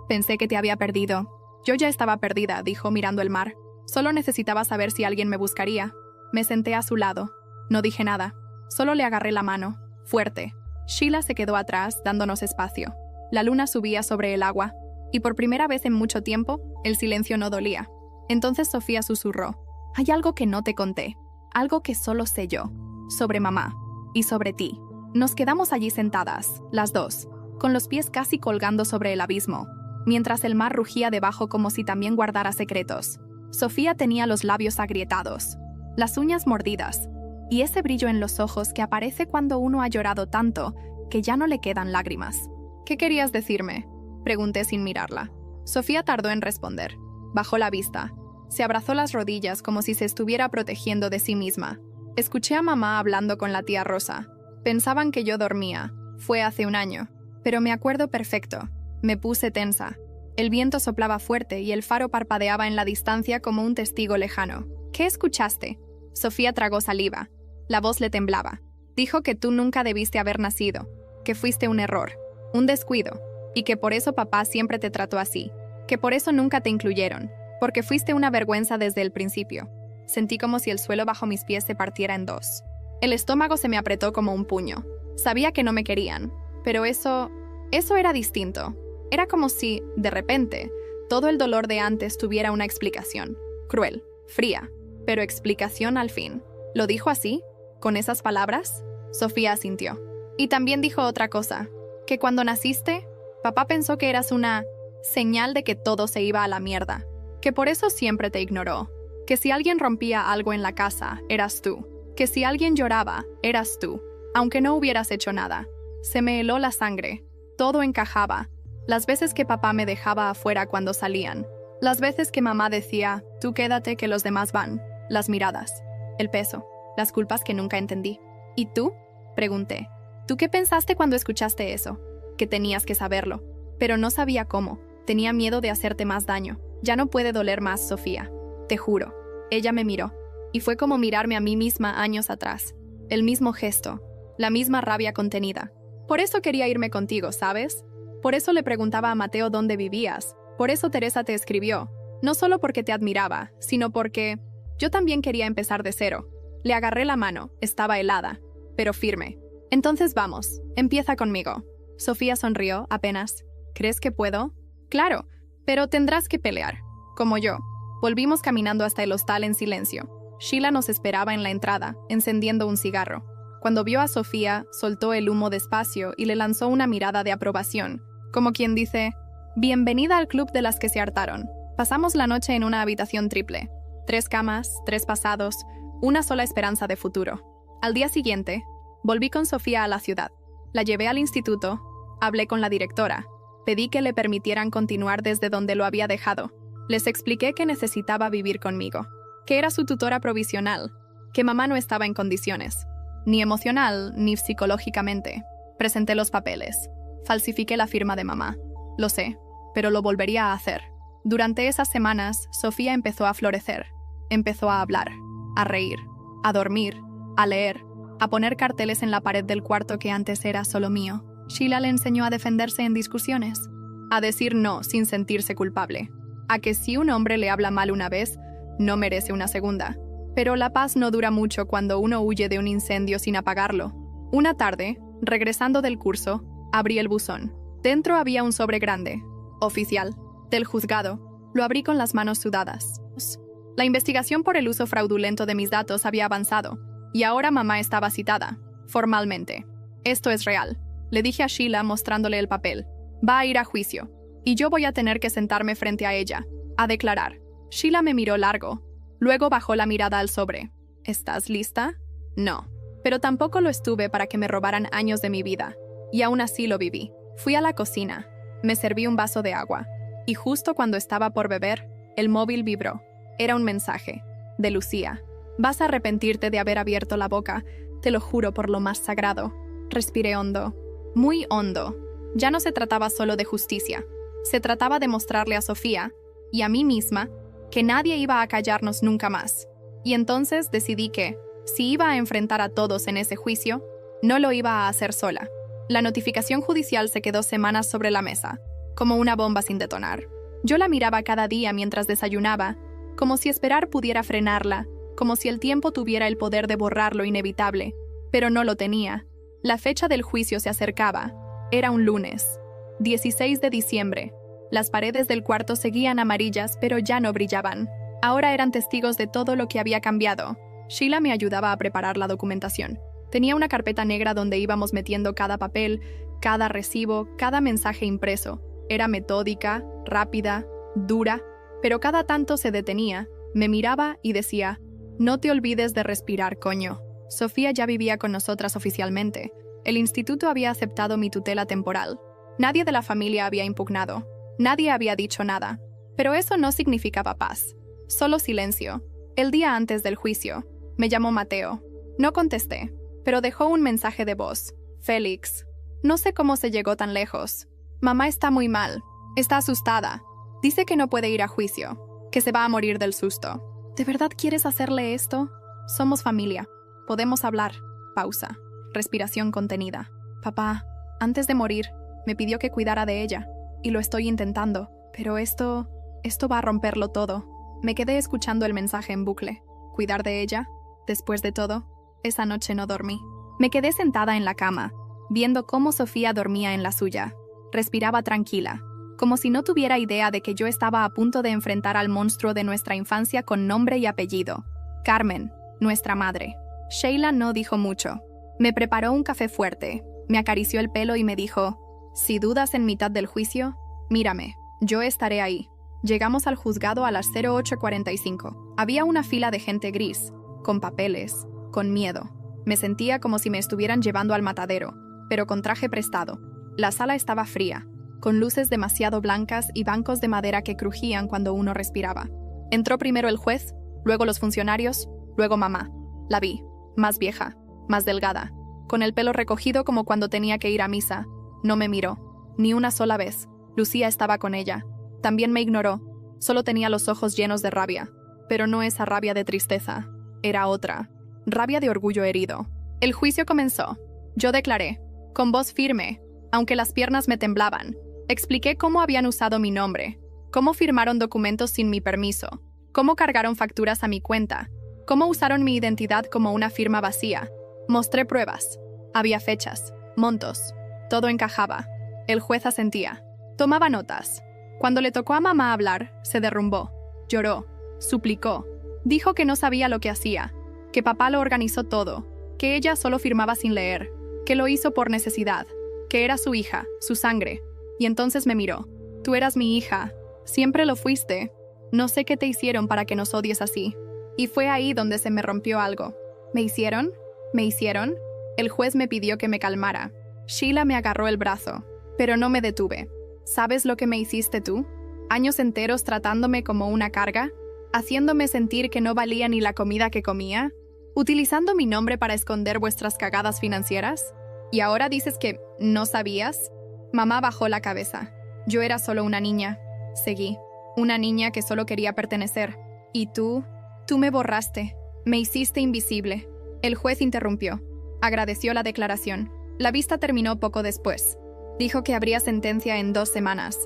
Pensé que te había perdido. Yo ya estaba perdida, dijo mirando el mar. Solo necesitaba saber si alguien me buscaría. Me senté a su lado. No dije nada. Solo le agarré la mano. Fuerte. Sheila se quedó atrás, dándonos espacio. La luna subía sobre el agua. Y por primera vez en mucho tiempo, el silencio no dolía. Entonces Sofía susurró. Hay algo que no te conté. Algo que solo sé yo. Sobre mamá. Y sobre ti. Nos quedamos allí sentadas, las dos, con los pies casi colgando sobre el abismo, mientras el mar rugía debajo como si también guardara secretos. Sofía tenía los labios agrietados, las uñas mordidas, y ese brillo en los ojos que aparece cuando uno ha llorado tanto que ya no le quedan lágrimas. ¿Qué querías decirme?, pregunté sin mirarla. Sofía tardó en responder. Bajó la vista. Se abrazó las rodillas como si se estuviera protegiendo de sí misma. Escuché a mamá hablando con la tía Rosa. Pensaban que yo dormía. Fue hace un año. Pero me acuerdo perfecto. Me puse tensa. El viento soplaba fuerte y el faro parpadeaba en la distancia como un testigo lejano. ¿Qué escuchaste? Sofía tragó saliva. La voz le temblaba. Dijo que tú nunca debiste haber nacido, que fuiste un error, un descuido, y que por eso papá siempre te trató así, que por eso nunca te incluyeron, porque fuiste una vergüenza desde el principio. Sentí como si el suelo bajo mis pies se partiera en dos. El estómago se me apretó como un puño. Sabía que no me querían, pero eso era distinto. Era como si, de repente, todo el dolor de antes tuviera una explicación. Cruel, fría, pero explicación al fin. ¿Lo dijo así? ¿Con esas palabras? Sofía asintió. Y también dijo otra cosa, que cuando naciste, papá pensó que eras una señal de que todo se iba a la mierda, que por eso siempre te ignoró, que si alguien rompía algo en la casa, eras tú, que si alguien lloraba, eras tú, aunque no hubieras hecho nada. Se me heló la sangre. Todo encajaba. Las veces que papá me dejaba afuera cuando salían. Las veces que mamá decía, tú quédate que los demás van. Las miradas. El peso. Las culpas que nunca entendí. ¿Y tú? Pregunté. ¿Tú qué pensaste cuando escuchaste eso? Que tenías que saberlo. Pero no sabía cómo. Tenía miedo de hacerte más daño. Ya no puede doler más, Sofía. Te juro. Ella me miró. Y fue como mirarme a mí misma años atrás. El mismo gesto. La misma rabia contenida. Por eso quería irme contigo, ¿sabes? Por eso le preguntaba a Mateo dónde vivías. Por eso Teresa te escribió. No solo porque te admiraba, sino porque yo también quería empezar de cero. Le agarré la mano. Estaba helada, pero firme. Entonces vamos. Empieza conmigo. Sofía sonrió apenas. ¿Crees que puedo? Claro, pero tendrás que pelear. Como yo. Volvimos caminando hasta el hostal en silencio. Sheila nos esperaba en la entrada, encendiendo un cigarro. Cuando vio a Sofía, soltó el humo despacio y le lanzó una mirada de aprobación, como quien dice, «Bienvenida al club de las que se hartaron». Pasamos la noche en una habitación triple. 3 camas, 3 pasados, una sola esperanza de futuro. Al día siguiente, volví con Sofía a la ciudad. La llevé al instituto, hablé con la directora, pedí que le permitieran continuar desde donde lo había dejado. Les expliqué que necesitaba vivir conmigo, que era su tutora provisional, que mamá no estaba en condiciones, ni emocional ni psicológicamente. Presenté los papeles. Falsifiqué la firma de mamá. Lo sé, pero lo volvería a hacer. Durante esas semanas, Sofía empezó a florecer. Empezó a hablar, a reír, a dormir, a leer, a poner carteles en la pared del cuarto que antes era solo mío. Sheila le enseñó a defenderse en discusiones, a decir no sin sentirse culpable, a que si un hombre le habla mal una vez, no merece una segunda. Pero la paz no dura mucho cuando uno huye de un incendio sin apagarlo. Una tarde, regresando del curso, abrí el buzón. Dentro había un sobre grande, oficial, del juzgado. Lo abrí con las manos sudadas. La investigación por el uso fraudulento de mis datos había avanzado, y ahora mamá estaba citada, formalmente. Esto es real, le dije a Sheila mostrándole el papel. Va a ir a juicio, y yo voy a tener que sentarme frente a ella, a declarar. Sheila me miró largo, luego bajó la mirada al sobre. ¿Estás lista? No. Pero tampoco lo estuve para que me robaran años de mi vida, y aún así lo viví. Fui a la cocina, me serví un vaso de agua, y justo cuando estaba por beber, el móvil vibró. Era un mensaje, de Lucía. Vas a arrepentirte de haber abierto la boca, te lo juro por lo más sagrado. Respiré hondo, muy hondo. Ya no se trataba solo de justicia, se trataba de mostrarle a Sofía, y a mí misma, que nadie iba a callarnos nunca más. Y entonces decidí que, si iba a enfrentar a todos en ese juicio, no lo iba a hacer sola. La notificación judicial se quedó semanas sobre la mesa, como una bomba sin detonar. Yo la miraba cada día mientras desayunaba, como si esperar pudiera frenarla, como si el tiempo tuviera el poder de borrar lo inevitable, pero no lo tenía. La fecha del juicio se acercaba. Era un lunes, 16 de diciembre. Las paredes del cuarto seguían amarillas, pero ya no brillaban. Ahora eran testigos de todo lo que había cambiado. Sheila me ayudaba a preparar la documentación. Tenía una carpeta negra donde íbamos metiendo cada papel, cada recibo, cada mensaje impreso. Era metódica, rápida, dura, pero cada tanto se detenía, me miraba y decía, «No te olvides de respirar, coño». Sofía ya vivía con nosotras oficialmente. El instituto había aceptado mi tutela temporal. Nadie de la familia había impugnado. Nadie había dicho nada. Pero eso no significaba paz. Solo silencio. El día antes del juicio, me llamó Mateo. No contesté, pero dejó un mensaje de voz. «Félix, no sé cómo se llegó tan lejos. Mamá está muy mal. Está asustada. Dice que no puede ir a juicio, que se va a morir del susto. ¿De verdad quieres hacerle esto? Somos familia. Podemos hablar». Pausa. Respiración contenida. «Papá, antes de morir, me pidió que cuidara de ella, y lo estoy intentando, pero esto va a romperlo todo». Me quedé escuchando el mensaje en bucle. ¿Cuidar de ella? Después de todo, esa noche no dormí. Me quedé sentada en la cama, viendo cómo Sofía dormía en la suya. Respiraba tranquila, como si no tuviera idea de que yo estaba a punto de enfrentar al monstruo de nuestra infancia con nombre y apellido. Carmen, nuestra madre. Sheila no dijo mucho. Me preparó un café fuerte, me acarició el pelo y me dijo, «Si dudas en mitad del juicio, mírame, yo estaré ahí». Llegamos al juzgado a las 08:45. Había una fila de gente gris, con papeles, con miedo. Me sentía como si me estuvieran llevando al matadero, pero con traje prestado. La sala estaba fría, con luces demasiado blancas y bancos de madera que crujían cuando uno respiraba. Entró primero el juez, luego los funcionarios, luego mamá. La vi, más vieja, más delgada, con el pelo recogido como cuando tenía que ir a misa. No me miró, ni una sola vez. Lucía estaba con ella. También me ignoró. Solo tenía los ojos llenos de rabia, pero no esa rabia de tristeza. Era otra, rabia de orgullo herido. El juicio comenzó. Yo declaré, con voz firme, aunque las piernas me temblaban. Expliqué cómo habían usado mi nombre, cómo firmaron documentos sin mi permiso, cómo cargaron facturas a mi cuenta, cómo usaron mi identidad como una firma vacía. Mostré pruebas. Había fechas, montos. Todo encajaba. El juez asentía. Tomaba notas. Cuando le tocó a mamá hablar, se derrumbó. Lloró. Suplicó. Dijo que no sabía lo que hacía, que papá lo organizó todo, que ella solo firmaba sin leer, que lo hizo por necesidad, que era su hija, su sangre. Y entonces me miró. Tú eras mi hija. Siempre lo fuiste. No sé qué te hicieron para que nos odies así. Y fue ahí donde se me rompió algo. ¿Me hicieron? ¿Me hicieron? El juez me pidió que me calmara. Sheila me agarró el brazo, pero no me detuve. ¿Sabes lo que me hiciste tú? Años enteros tratándome como una carga, haciéndome sentir que no valía ni la comida que comía, utilizando mi nombre para esconder vuestras cagadas financieras. ¿Y ahora dices que no sabías? Mamá bajó la cabeza. Yo era solo una niña. Seguí. Una niña que solo quería pertenecer. Y tú me borraste. Me hiciste invisible. El juez interrumpió. Agradeció la declaración. La vista terminó poco después. Dijo que habría sentencia en 2 semanas.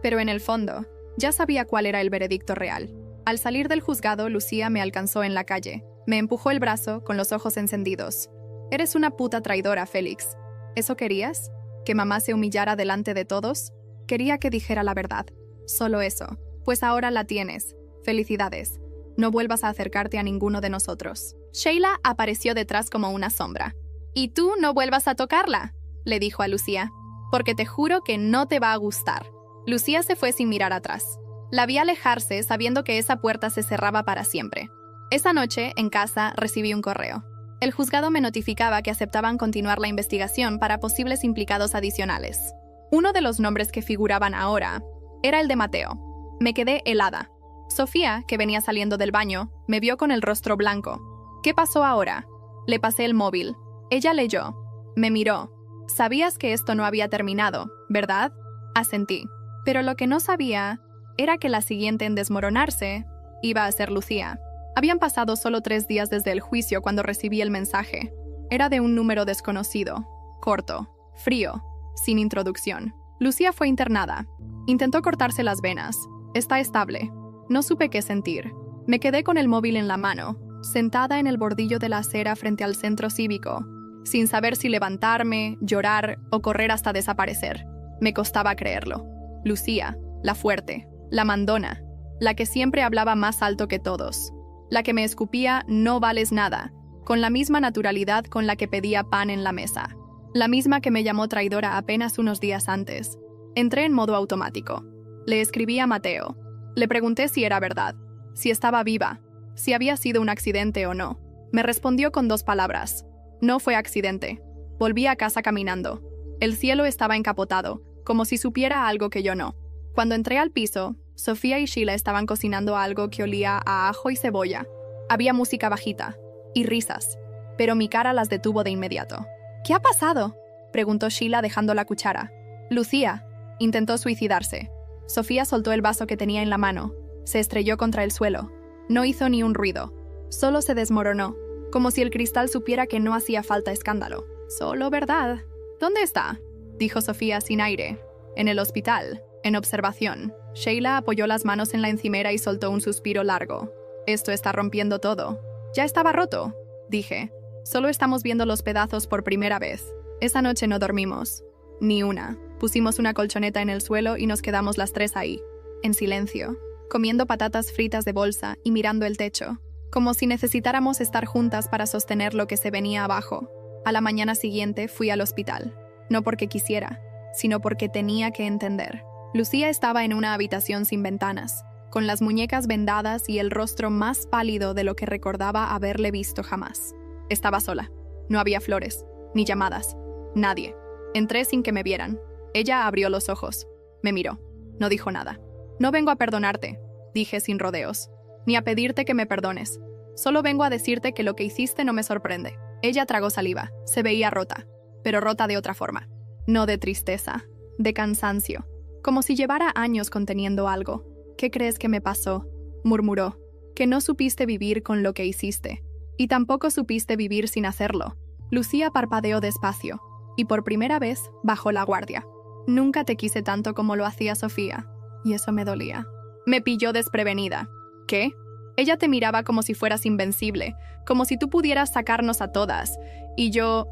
Pero en el fondo, ya sabía cuál era el veredicto real. Al salir del juzgado, Lucía me alcanzó en la calle. Me empujó el brazo con los ojos encendidos. Eres una puta traidora, Félix. ¿Eso querías? ¿Que mamá se humillara delante de todos? Quería que dijera la verdad. Solo eso. Pues ahora la tienes. Felicidades. No vuelvas a acercarte a ninguno de nosotros. Sheila apareció detrás como una sombra. «Y tú no vuelvas a tocarla», le dijo a Lucía, «porque te juro que no te va a gustar». Lucía se fue sin mirar atrás. La vi alejarse sabiendo que esa puerta se cerraba para siempre. Esa noche, en casa, recibí un correo. El juzgado me notificaba que aceptaban continuar la investigación para posibles implicados adicionales. Uno de los nombres que figuraban ahora era el de Mateo. Me quedé helada. Sofía, que venía saliendo del baño, me vio con el rostro blanco. ¿Qué pasó ahora? Le pasé el móvil. Ella leyó. Me miró. Sabías que esto no había terminado, ¿verdad? Asentí. Pero lo que no sabía era que la siguiente en desmoronarse iba a ser Lucía. Habían pasado solo 3 días desde el juicio cuando recibí el mensaje. Era de un número desconocido, corto, frío, sin introducción. Lucía fue internada. Intentó cortarse las venas. Está estable. No supe qué sentir. Me quedé con el móvil en la mano, sentada en el bordillo de la acera frente al centro cívico, sin saber si levantarme, llorar o correr hasta desaparecer. Me costaba creerlo. Lucía, la fuerte, la mandona, la que siempre hablaba más alto que todos, la que me escupía «no vales nada», con la misma naturalidad con la que pedía pan en la mesa, la misma que me llamó traidora apenas unos días antes. Entré en modo automático. Le escribí a Mateo. Le pregunté si era verdad, si estaba viva, si había sido un accidente o no. Me respondió con 2 palabras. No fue accidente. Volví a casa caminando. El cielo estaba encapotado, como si supiera algo que yo no. Cuando entré al piso, Sofía y Sheila estaban cocinando algo que olía a ajo y cebolla. Había música bajita y risas, pero mi cara las detuvo de inmediato. «¿Qué ha pasado?», preguntó Sheila dejando la cuchara. «Lucía intentó suicidarse». Sofía soltó el vaso que tenía en la mano. Se estrelló contra el suelo. No hizo ni un ruido. Solo se desmoronó, como si el cristal supiera que no hacía falta escándalo. «Solo verdad». «¿Dónde está?», dijo Sofía sin aire. «En el hospital, en observación». Sheila apoyó las manos en la encimera y soltó un suspiro largo. «Esto está rompiendo todo». «Ya estaba roto», dije. «Solo estamos viendo los pedazos por primera vez. Esa noche no dormimos. Ni una». Pusimos una colchoneta en el suelo y nos quedamos las 3 ahí, en silencio, comiendo patatas fritas de bolsa y mirando el techo, como si necesitáramos estar juntas para sostener lo que se venía abajo. A la mañana siguiente fui al hospital, no porque quisiera, sino porque tenía que entender. Lucía estaba en una habitación sin ventanas, con las muñecas vendadas y el rostro más pálido de lo que recordaba haberle visto jamás. Estaba sola. No había flores, ni llamadas, nadie. Entré sin que me vieran. Ella abrió los ojos. Me miró. No dijo nada. «No vengo a perdonarte», dije sin rodeos, «ni a pedirte que me perdones. Solo vengo a decirte que lo que hiciste no me sorprende». Ella tragó saliva. Se veía rota, pero rota de otra forma. No de tristeza, de cansancio, como si llevara años conteniendo algo. ¿Qué crees que me pasó? Murmuró. Que no supiste vivir con lo que hiciste. Y tampoco supiste vivir sin hacerlo. Lucía parpadeó despacio, y por primera vez bajó la guardia. Nunca te quise tanto como lo hacía Sofía, y eso me dolía. Me pilló desprevenida. ¿Qué? Ella te miraba como si fueras invencible, como si tú pudieras sacarnos a todas, y yo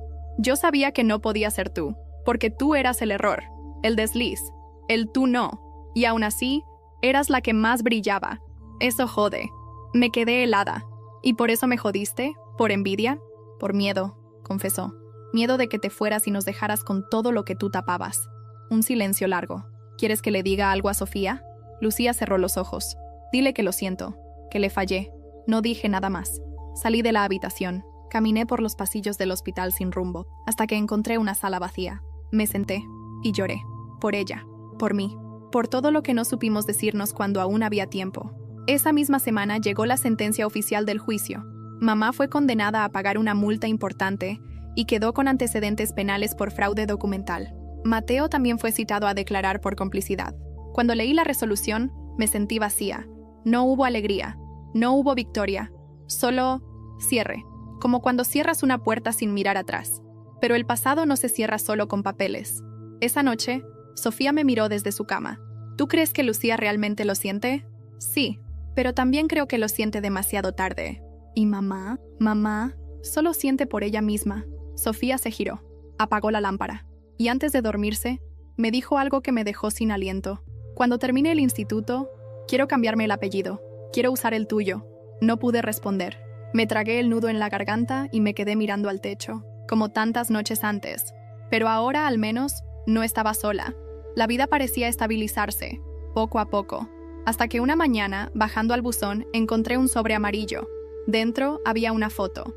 sabía que no podía ser tú, porque tú eras el error, el desliz, el tú no, y aún así, eras la que más brillaba. Eso jode. Me quedé helada. ¿Y por eso me jodiste? ¿Por envidia? Por miedo, confesó. Miedo de que te fueras y nos dejaras con todo lo que tú tapabas. Un silencio largo. ¿Quieres que le diga algo a Sofía? Lucía cerró los ojos. Dile que lo siento, que le fallé. No dije nada más. Salí de la habitación. Caminé por los pasillos del hospital sin rumbo, hasta que encontré una sala vacía. Me senté y lloré. Por ella, por mí, por todo lo que no supimos decirnos cuando aún había tiempo. Esa misma semana llegó la sentencia oficial del juicio. Mamá fue condenada a pagar una multa importante y quedó con antecedentes penales por fraude documental. Mateo también fue citado a declarar por complicidad. Cuando leí la resolución, me sentí vacía. No hubo alegría, no hubo victoria, solo cierre, como cuando cierras una puerta sin mirar atrás. Pero el pasado no se cierra solo con papeles. Esa noche, Sofía me miró desde su cama. ¿Tú crees que Lucía realmente lo siente? Sí, pero también creo que lo siente demasiado tarde. ¿Y mamá? Mamá solo siente por ella misma. Sofía se giró, apagó la lámpara, y antes de dormirse, me dijo algo que me dejó sin aliento. Cuando termine el instituto, quiero cambiarme el apellido, quiero usar el tuyo. No pude responder. Me tragué el nudo en la garganta y me quedé mirando al techo, como tantas noches antes. Pero ahora, al menos, no estaba sola. La vida parecía estabilizarse, poco a poco, hasta que una mañana, bajando al buzón, encontré un sobre amarillo. Dentro había una foto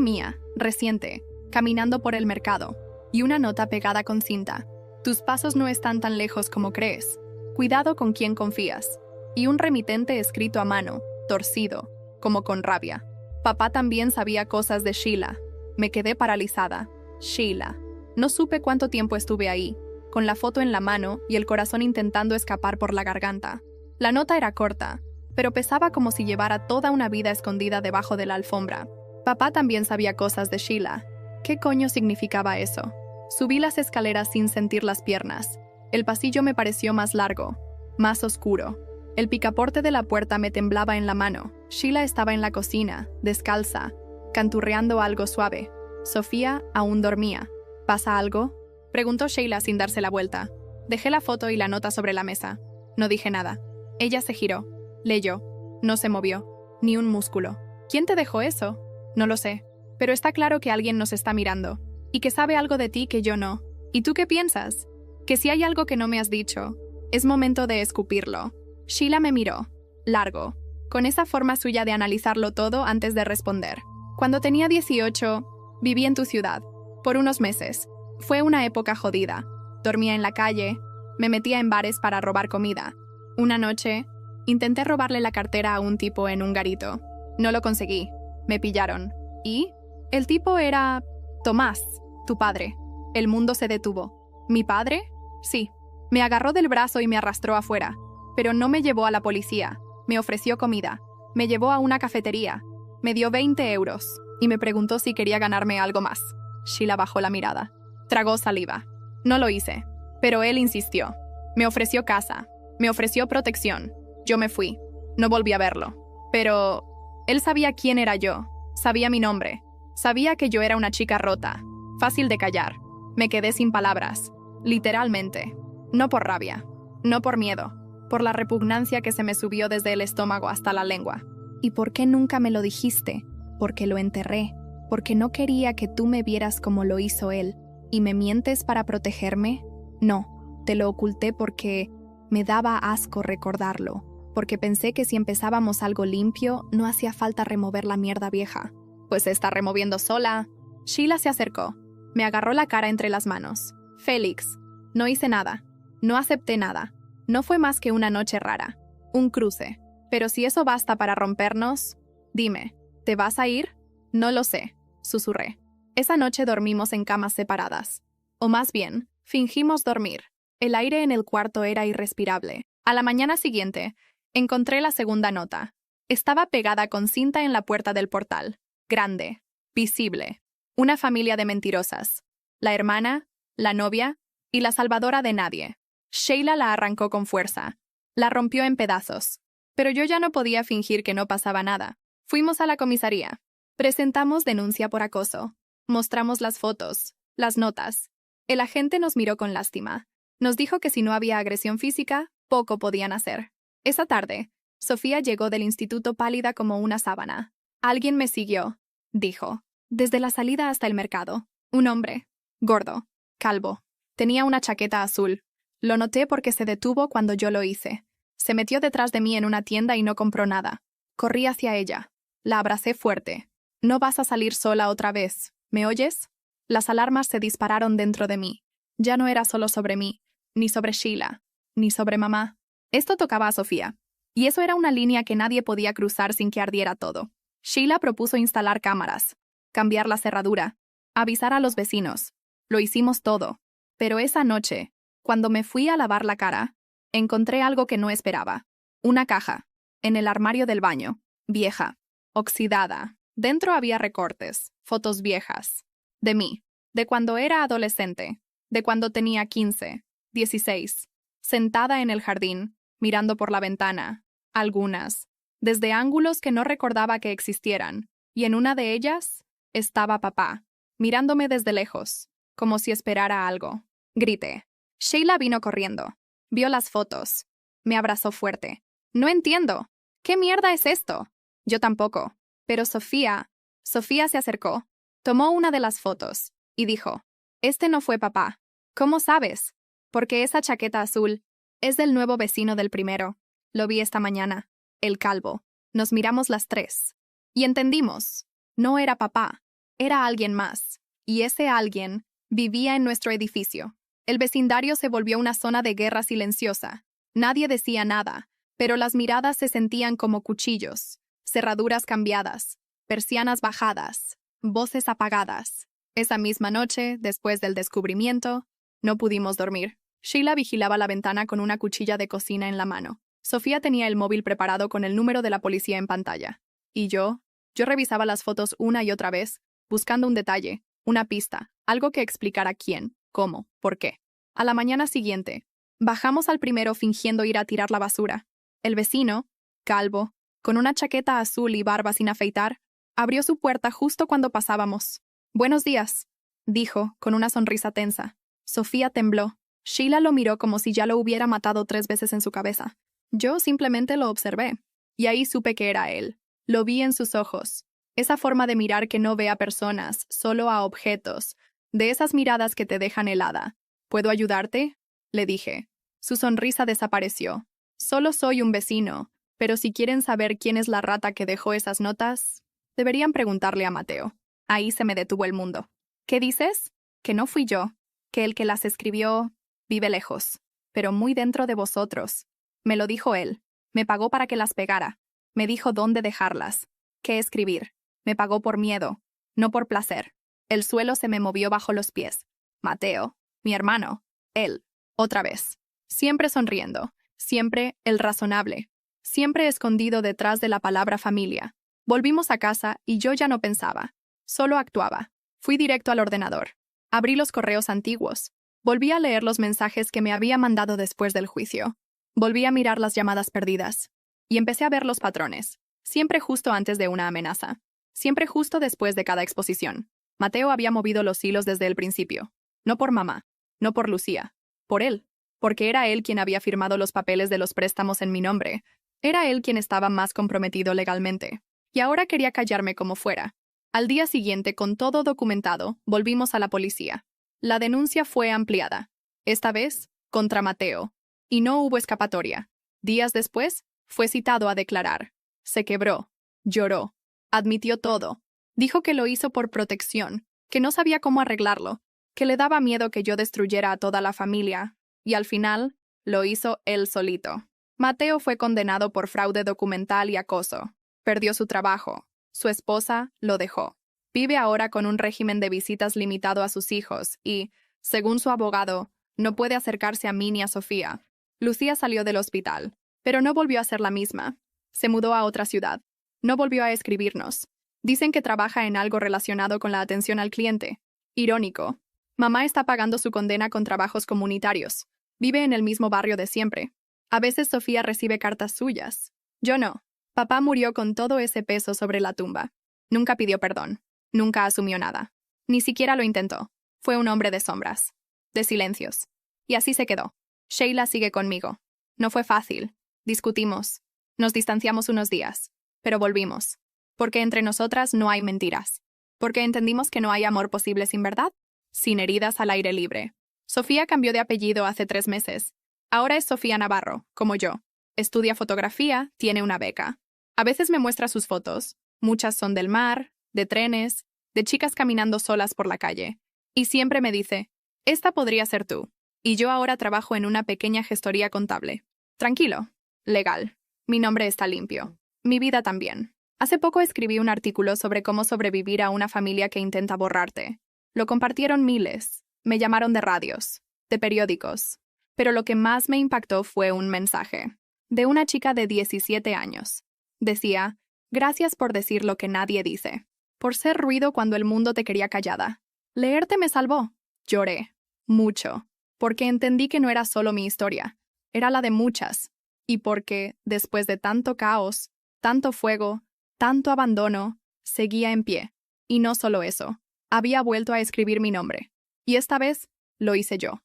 mía, reciente, caminando por el mercado, y una nota pegada con cinta. Tus pasos no están tan lejos como crees. Cuidado con quién confías. Y un remitente escrito a mano, torcido, como con rabia. Papá también sabía cosas de Sheila. Me quedé paralizada. Sheila. No supe cuánto tiempo estuve ahí, con la foto en la mano y el corazón intentando escapar por la garganta. La nota era corta, pero pesaba como si llevara toda una vida escondida debajo de la alfombra. Papá también sabía cosas de Sheila. ¿Qué coño significaba eso? Subí las escaleras sin sentir las piernas. El pasillo me pareció más largo, más oscuro. El picaporte de la puerta me temblaba en la mano. Sheila estaba en la cocina, descalza, canturreando algo suave. Sofía aún dormía. ¿Pasa algo?, preguntó Sheila sin darse la vuelta. Dejé la foto y la nota sobre la mesa. No dije nada. Ella se giró. Leyó. No se movió. Ni un músculo. ¿Quién te dejó eso? No lo sé. Pero está claro que alguien nos está mirando. Y que sabe algo de ti que yo no. ¿Y tú qué piensas? Que si hay algo que no me has dicho, es momento de escupirlo. Sheila me miró. Largo. Con esa forma suya de analizarlo todo antes de responder. Cuando tenía 18, viví en tu ciudad. Por unos meses. Fue una época jodida. Dormía en la calle. Me metía en bares para robar comida. Una noche, intenté robarle la cartera a un tipo en un garito. No lo conseguí. Me pillaron. ¿Y? El tipo era Tomás, tu padre. El mundo se detuvo. ¿Mi padre? Sí. Me agarró del brazo y me arrastró afuera. Pero no me llevó a la policía. Me ofreció comida. Me llevó a una cafetería. Me dio 20 euros. Y me preguntó si quería ganarme algo más. Sheila bajó la mirada. Tragó saliva. No lo hice. Pero él insistió. Me ofreció casa. Me ofreció protección. Yo me fui. No volví a verlo. Pero él sabía quién era yo. Sabía mi nombre. Sabía que yo era una chica rota. Fácil de callar. Me quedé sin palabras. Literalmente. No por rabia. No por miedo. Por la repugnancia que se me subió desde el estómago hasta la lengua. ¿Y por qué nunca me lo dijiste? Porque lo enterré. Porque no quería que tú me vieras como lo hizo él. ¿Y me mientes para protegerme? No. Te lo oculté porque me daba asco recordarlo. Porque pensé que si empezábamos algo limpio, no hacía falta remover la mierda vieja. Pues se está removiendo sola. Sheila se acercó. Me agarró la cara entre las manos. Félix. No hice nada. No acepté nada. No fue más que una noche rara. Un cruce. Pero si eso basta para rompernos, dime, ¿te vas a ir? No lo sé, susurré. Esa noche dormimos en camas separadas. O más bien, fingimos dormir. El aire en el cuarto era irrespirable. A la mañana siguiente, Encontré la segunda nota. Estaba pegada con cinta en la puerta del portal. Grande. Visible. Una familia de mentirosas. La hermana, la novia y la salvadora de nadie. Sheila la arrancó con fuerza. La rompió en pedazos. Pero yo ya no podía fingir que no pasaba nada. Fuimos a la comisaría. Presentamos denuncia por acoso. Mostramos las fotos, las notas. El agente nos miró con lástima. Nos dijo que si no había agresión física, poco podían hacer. Esa tarde, Sofía llegó del instituto pálida como una sábana. Alguien me siguió, dijo. Desde la salida hasta el mercado. Un hombre. Gordo. Calvo. Tenía una chaqueta azul. Lo noté porque se detuvo cuando yo lo hice. Se metió detrás de mí en una tienda y no compró nada. Corrí hacia ella. La abracé fuerte. No vas a salir sola otra vez. ¿Me oyes? Las alarmas se dispararon dentro de mí. Ya no era solo sobre mí, ni sobre Sheila, ni sobre mamá. Esto tocaba a Sofía. Y eso era una línea que nadie podía cruzar sin que ardiera todo. Sheila propuso instalar cámaras, cambiar la cerradura, avisar a los vecinos. Lo hicimos todo. Pero esa noche, cuando me fui a lavar la cara, encontré algo que no esperaba. Una caja, en el armario del baño, vieja, oxidada. Dentro había recortes, fotos viejas. De mí, de cuando era adolescente, de cuando tenía 15, 16, sentada en el jardín, mirando por la ventana, algunas, desde ángulos que no recordaba que existieran, y en una de ellas estaba papá, mirándome desde lejos, como si esperara algo. Grité. Sheila vino corriendo. Vio las fotos. Me abrazó fuerte. No entiendo. ¿Qué mierda es esto? Yo tampoco. Pero Sofía se acercó, tomó una de las fotos y dijo, «Este no fue papá. ¿Cómo sabes? Porque esa chaqueta azul es del nuevo vecino del primero. Lo vi esta mañana. El calvo. Nos miramos las tres. Y entendimos. No era papá. Era alguien más. Y ese alguien vivía en nuestro edificio. El vecindario se volvió una zona de guerra silenciosa. Nadie decía nada, pero las miradas se sentían como cuchillos. Cerraduras cambiadas, persianas bajadas, voces apagadas. Esa misma noche, después del descubrimiento, no pudimos dormir. Sheila vigilaba la ventana con una cuchilla de cocina en la mano. Sofía tenía el móvil preparado con el número de la policía en pantalla. Y yo revisaba las fotos una y otra vez, buscando un detalle, una pista, algo que explicara quién, cómo, por qué. A la mañana siguiente, bajamos al primero fingiendo ir a tirar la basura. El vecino, calvo, con una chaqueta azul y barba sin afeitar, abrió su puerta justo cuando pasábamos. «Buenos días», dijo, con una sonrisa tensa. Sofía tembló. Sheila lo miró como si ya lo hubiera matado 3 veces en su cabeza. Yo simplemente lo observé. Y ahí supe que era él. Lo vi en sus ojos. Esa forma de mirar que no ve a personas, solo a objetos. De esas miradas que te dejan helada. «¿Puedo ayudarte?», le dije. Su sonrisa desapareció. «Solo soy un vecino. Pero si quieren saber quién es la rata que dejó esas notas, deberían preguntarle a Mateo». Ahí se me detuvo el mundo. «¿Qué dices?» «Que no fui yo. Que el que las escribió vive lejos, pero muy dentro de vosotros. Me lo dijo él. Me pagó para que las pegara. Me dijo dónde dejarlas. Qué escribir. Me pagó por miedo, no por placer». El suelo se me movió bajo los pies. Mateo, mi hermano, él, otra vez. Siempre sonriendo, siempre el razonable. Siempre escondido detrás de la palabra familia. Volvimos a casa y yo ya no pensaba. Solo actuaba. Fui directo al ordenador. Abrí los correos antiguos. Volví a leer los mensajes que me había mandado después del juicio. Volví a mirar las llamadas perdidas. Y empecé a ver los patrones. Siempre justo antes de una amenaza. Siempre justo después de cada exposición. Mateo había movido los hilos desde el principio. No por mamá. No por Lucía. Por él. Porque era él quien había firmado los papeles de los préstamos en mi nombre. Era él quien estaba más comprometido legalmente. Y ahora quería callarme como fuera. Al día siguiente, con todo documentado, volvimos a la policía. La denuncia fue ampliada. Esta vez, contra Mateo. Y no hubo escapatoria. Días después, fue citado a declarar. Se quebró. Lloró. Admitió todo. Dijo que lo hizo por protección, que no sabía cómo arreglarlo, que le daba miedo que yo destruyera a toda la familia. Y al final, lo hizo él solito. Mateo fue condenado por fraude documental y acoso. Perdió su trabajo. Su esposa lo dejó. Vive ahora con un régimen de visitas limitado a sus hijos y, según su abogado, no puede acercarse a mí ni a Sofía. Lucía salió del hospital. Pero no volvió a ser la misma. Se mudó a otra ciudad. No volvió a escribirnos. Dicen que trabaja en algo relacionado con la atención al cliente. Irónico. Mamá está pagando su condena con trabajos comunitarios. Vive en el mismo barrio de siempre. A veces Sofía recibe cartas suyas. Yo no. Papá murió con todo ese peso sobre la tumba. Nunca pidió perdón. Nunca asumió nada. Ni siquiera lo intentó. Fue un hombre de sombras. De silencios. Y así se quedó. Sheila sigue conmigo. No fue fácil. Discutimos. Nos distanciamos unos días. Pero volvimos. Porque entre nosotras no hay mentiras. Porque entendimos que no hay amor posible sin verdad. Sin heridas al aire libre. Sofía cambió de apellido hace 3 meses. Ahora es Sofía Navarro, como yo. Estudia fotografía, tiene una beca. A veces me muestra sus fotos. Muchas son del mar, de trenes, de chicas caminando solas por la calle. Y siempre me dice, esta podría ser tú. Y yo ahora trabajo en una pequeña gestoría contable. Tranquilo. Legal. Mi nombre está limpio. Mi vida también. Hace poco escribí un artículo sobre cómo sobrevivir a una familia que intenta borrarte. Lo compartieron miles. Me llamaron de radios, de periódicos. Pero lo que más me impactó fue un mensaje. De una chica de 17 años. Decía, gracias por decir lo que nadie dice. Por ser ruido cuando el mundo te quería callada. Leerte me salvó. Lloré. Mucho. Porque entendí que no era solo mi historia. Era la de muchas. Y porque, después de tanto caos, tanto fuego, tanto abandono, seguía en pie. Y no solo eso. Había vuelto a escribir mi nombre. Y esta vez, lo hice yo.